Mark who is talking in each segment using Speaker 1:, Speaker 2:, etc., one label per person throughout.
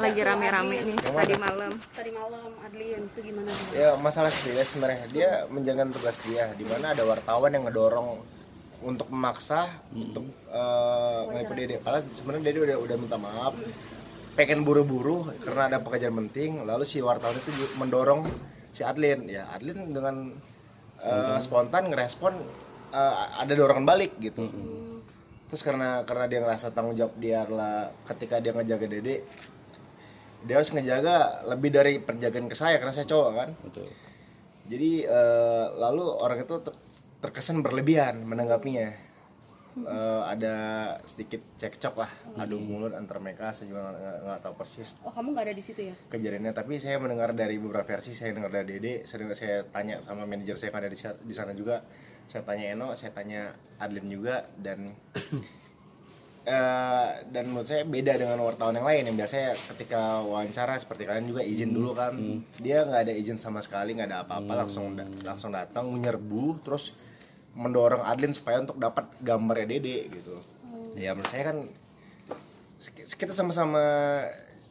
Speaker 1: lagi rame-rame nih tadi malam Adlien itu gimana?
Speaker 2: Ya masalah dia sebenarnya dia menjalankan tugas dia, di mana ada wartawan yang ngedorong untuk memaksa untuk ngeliput Dede. Padahal sebenarnya Dede udah minta maaf, pengen buru-buru karena ada pekerjaan penting. Lalu si wartawan itu mendorong si Adlien. Ya Adlien dengan spontan ngerespon, ada dorongan balik gitu. Terus karena dia ngerasa tanggung jawab dia adalah ketika dia ngejaga Dede, dia harus ngejaga lebih dari penjagaan ke saya karena saya cowok kan.
Speaker 3: Betul.
Speaker 2: Jadi lalu orang itu terkesan berlebihan menanggapinya. Ada sedikit cekcok lah, adu mulut antar mereka. Saya juga nggak tahu persis.
Speaker 1: Oh, kamu nggak ada di situ ya?
Speaker 2: Kejadiannya, tapi saya mendengar dari beberapa versi. Saya dengar dari Dede, saya tanya sama manajer saya yang ada di sana juga. Saya tanya Eno, saya tanya Adlin juga, dan menurut saya beda dengan wartawan yang lain yang biasanya ketika wawancara seperti kalian juga izin dulu kan. Dia nggak ada izin sama sekali, nggak ada apa-apa, langsung datang menyerbu terus mendorong Adlin supaya untuk dapat gambarnya Dede gitu. Ya menurut saya kan kita sama-sama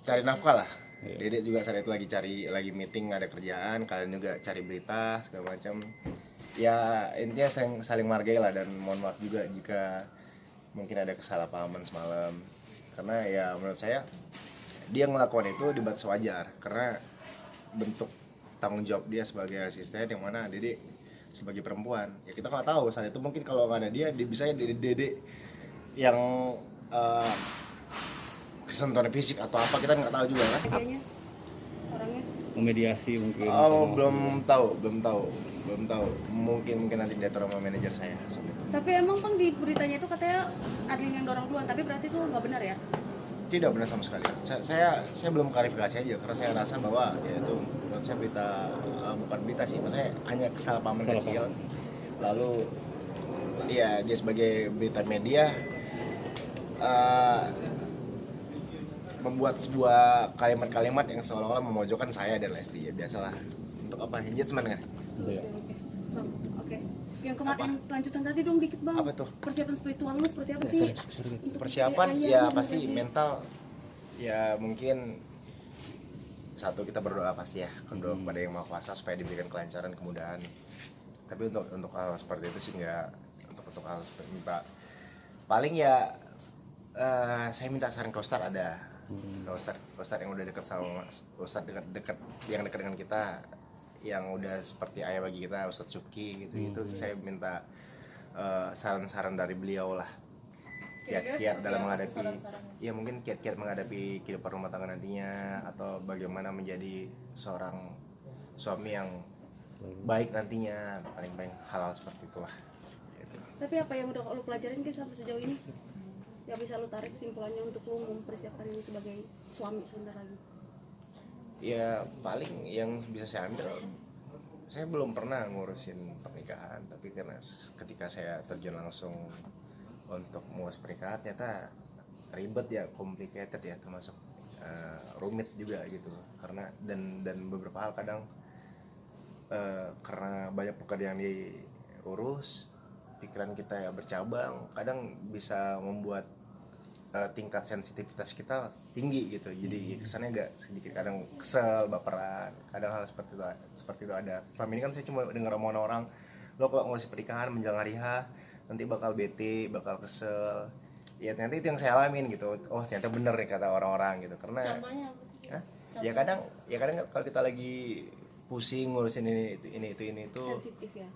Speaker 2: cari nafkah lah. Dede juga saat itu lagi meeting, ada kerjaan, kalian juga cari berita segala macam. Ya intinya saling menghargai lah, dan mohon maaf juga jika mungkin ada kesalahpahaman semalam, karena ya menurut saya dia ngelakukan itu di batas wajar karena bentuk tanggung jawab dia sebagai asisten, yang mana Dede sebagai perempuan. Ya kita nggak tahu saat itu, mungkin kalau nggak ada dia bisa Dede yang kesentuhan fisik atau apa, kita nggak tahu juga kan.
Speaker 1: Orangnya
Speaker 3: Memediasi mungkin.
Speaker 2: Oh, belum tahu. Mungkin nanti dia sama manajer saya.
Speaker 1: tapi emang kan di beritanya itu katanya Adlin yang dorong duluan, tapi berarti itu nggak benar ya?
Speaker 2: Tidak benar sama sekali. Saya belum klarifikasi aja karena saya rasa bahwa ya itu menurut saya berita, bukan berita sih, maksudnya hanya kesalahpahaman kecil. Lalu dia sebagai berita media membuat sebuah kalimat-kalimat yang seolah-olah memojokkan saya dan Lesti. Ya biasalah, untuk apa, engagement kan.
Speaker 1: Oke. Yang kemarin lanjutan tadi dong dikit bang.
Speaker 2: Apa tuh?
Speaker 1: Persiapan spiritual lu seperti apa sih?
Speaker 2: Persiapan ya pasti mental. Ya mungkin satu, kita berdoa pasti ya, berdoa kepada Yang Maha Kuasa supaya diberikan kelancaran, kemudahan. Tapi untuk hal seperti itu sih enggak, untuk hal seperti ini Pak. Paling ya saya minta saran ke Ustadz, ada Ustadz yang udah dekat sama Ustadz, dekat dengan kita, yang udah seperti ayah bagi kita, Ustadz Subki gitu. Saya minta saran-saran dari beliau lah, kiat-kiat dalam menghadapi, ya mungkin kiat-kiat menghadapi kehidupan rumah tangga nantinya, atau bagaimana menjadi seorang suami yang baik nantinya, paling hal-hal seperti itulah gitu.
Speaker 1: Tapi apa yang udah lu pelajarin guys sampai sejauh ini? Yang bisa lu tarik kesimpulannya untuk lu mempersiapkan ini sebagai suami sebentar lagi?
Speaker 2: Ya paling yang bisa saya ambil, saya belum pernah ngurusin pernikahan, tapi karena ketika saya terjun langsung untuk mengurus pernikahan ternyata ribet ya, complicated ya, termasuk rumit juga gitu. Karena dan beberapa hal kadang karena banyak pekerjaan diurus, pikiran kita ya bercabang, kadang bisa membuat tingkat sensitivitas kita tinggi gitu. Jadi kesannya agak sedikit kadang kesel, baperan, kadang hal seperti itu ada. Selama ini kan saya cuma dengar omongan orang, lo kalau ngurus pernikahan menjelang hari H nanti bakal bete, bakal kesel. Ya ternyata itu yang saya alamin gitu. Oh ternyata bener nih kata orang-orang gitu. Karena
Speaker 1: Contohnya apa sih?
Speaker 2: ya kadang kalau kita lagi pusing ngurusin ini itu
Speaker 1: Sensitif ya?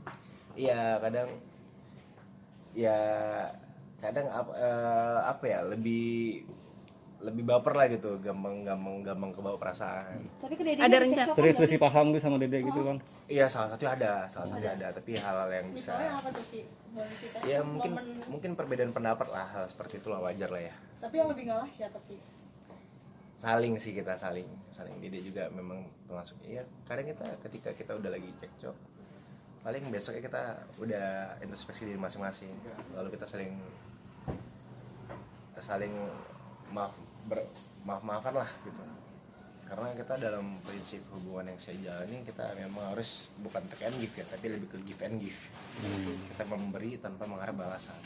Speaker 2: iya kadang apa ya, lebih baper lah gitu, gampang kebawa perasaan.
Speaker 1: Tapi ke ada rencana
Speaker 3: Sering paham gitu sama Dede gitu kan.
Speaker 2: Iya, salah satu ada, tapi hal-hal yang bisa,
Speaker 4: Misalnya apa tuh Ki? Boleh cerita?
Speaker 2: ya mungkin perbedaan pendapat lah, hal seperti itu lah, wajar lah ya.
Speaker 4: Tapi yang lebih ngalah siapa Ki?
Speaker 2: Saling Dede juga memang termasuk. Iya, kadang ketika kita udah lagi cekcok, paling besoknya kita udah introspeksi diri masing-masing, lalu kita saling maaf-maafan lah gitu. Karena kita dalam prinsip hubungan yang saya jalani, kita memang harus bukan take and give ya, tapi lebih ke give and give. Kita memberi tanpa mengharap balasan.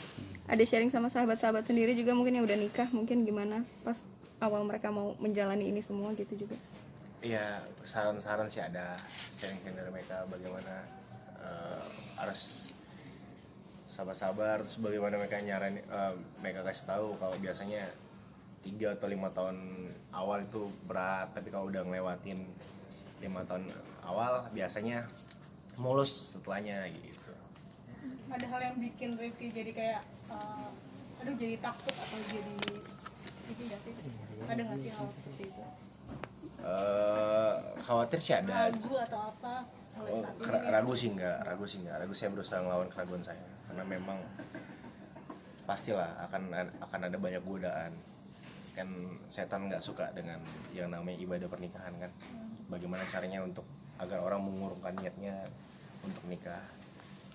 Speaker 1: Ada sharing sama sahabat-sahabat sendiri juga mungkin yang udah nikah, mungkin gimana pas
Speaker 5: awal mereka mau menjalani ini semua gitu juga?
Speaker 2: Iya, saran-saran sih ada, sharing dari mereka bagaimana harus sabar-sabar, terus bagaimana mereka mereka kasih tahu kalau biasanya 3 atau 5 tahun awal itu berat, tapi kalau udah ngelewatin 5 tahun awal biasanya mulus setelahnya gitu.
Speaker 4: Ada hal yang bikin Rifki jadi kayak aduh jadi takut atau jadi gitu nggak sih? Ada nggak sih hal seperti itu?
Speaker 2: Khawatir sih ada.
Speaker 4: Ragu atau apa? Mulai saat ini?
Speaker 2: Ragu sih enggak, ragu saya berusaha ngelawan keraguan saya karena memang pastilah akan ada banyak godaan. Kan setan nggak suka dengan yang namanya ibadah pernikahan kan. Bagaimana caranya untuk agar orang mengurungkan niatnya untuk nikah.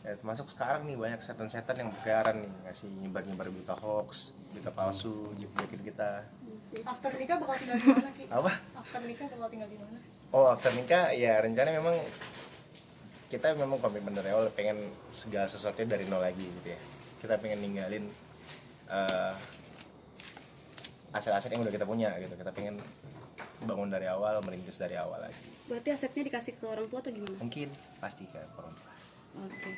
Speaker 2: Ya, termasuk sekarang nih banyak setan-setan yang berkeliaran nih ngasih nyebar-nyebar berita hoax, berita palsu, jebakin kita.
Speaker 4: After nikah bakal tinggal di mana, Ki?
Speaker 2: Apa?
Speaker 4: After nikah bakal tinggal di mana?
Speaker 2: Oh, after nikah ya rencana memang kita memang komitmen dari awal pengen segala sesuatunya dari nol lagi gitu ya. Kita pengen ninggalin aset-aset yang udah kita punya gitu. Kita pengen bangun dari awal, merintis dari awal lagi.
Speaker 1: Berarti asetnya dikasih ke orang tua atau gimana?
Speaker 2: Mungkin pasti ke orang tua.
Speaker 1: Oke.